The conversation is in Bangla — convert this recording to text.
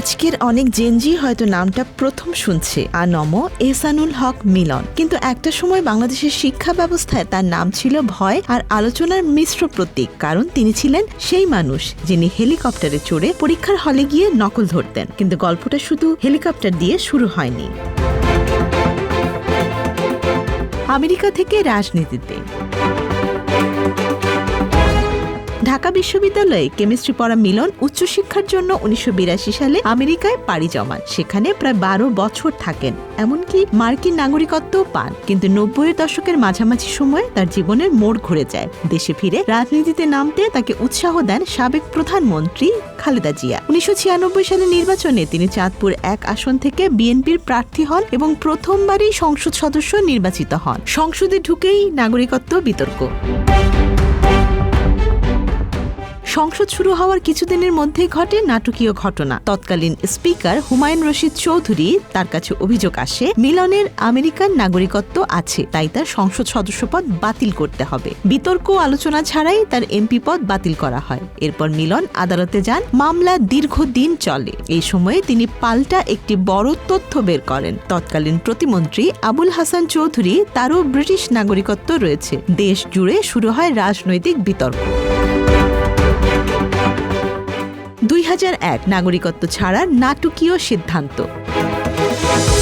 আজকের অনেক জেনজি হয়তো নামটা প্রথম শুনছে, আনম এহসানুল হক মিলন। কিন্তু একটা সময় বাংলাদেশের শিক্ষা ব্যবস্থায় তার নাম ছিল ভয় আর আলোচনার মিশ্র প্রতীক, কারণ তিনি ছিলেন সেই মানুষ যিনি হেলিকপ্টারে চড়ে পরীক্ষার হলে গিয়ে নকল ধরতেন। কিন্তু গল্পটা শুধু হেলিকপ্টার দিয়ে শুরু হয়নি। আমেরিকা থেকে রাজনীতিতে। ঢাকা বিশ্ববিদ্যালয়ে কেমিস্ট্রি পড়া মিলন উচ্চশিক্ষার জন্য 1982 সালে আমেরিকায় পাড়ি জমান। সেখানে প্রায় 12 বছর থাকেন, এমনকি মার্কিন নাগরিকত্বও পান। কিন্তু 90-এর দশকের মাঝামাঝি সময়ে তার জীবনের মোড় ঘুরে যায়। দেশে ফিরে রাজনীতিতে নামতে তাকে উৎসাহ দেন সাবেক প্রধানমন্ত্রী খালেদা জিয়া। 1996 সালের নির্বাচনে তিনি চাঁদপুর 1 আসন থেকে বিএনপির প্রার্থী হন এবং প্রথমবারই সংসদ সদস্য নির্বাচিত হন। সংসদে ঢুকেই নাগরিকত্ব বিতর্ক। সংসদ শুরু হওয়ার কিছুদিনের মধ্যেই ঘটে নাটকীয় ঘটনা। তৎকালীন স্পিকার হুমায়ুন রশিদ চৌধুরী তার কাছে অভিযোগ আসে মিলনের আমেরিকান নাগরিকত্ব আছে, তাই তার সংসদ সদস্য পদ বাতিল করতে হবে। বিতর্ক আলোচনা ছাড়াই তার এমপি পদ বাতিল করা হয়। এরপর মিলন আদালতে যান। মামলা দীর্ঘদিন চলে। এই সময়ে তিনি পাল্টা একটি বড় তথ্য বের করেন। তৎকালীন প্রতিমন্ত্রী আবুল হাসান চৌধুরী, তারও ব্রিটিশ নাগরিকত্ব রয়েছে। দেশ জুড়ে শুরু হয় রাজনৈতিক বিতর্ক। 2001 নাগরিকত্ব ছাড়ার নাটকীয় সিদ্ধান্ত।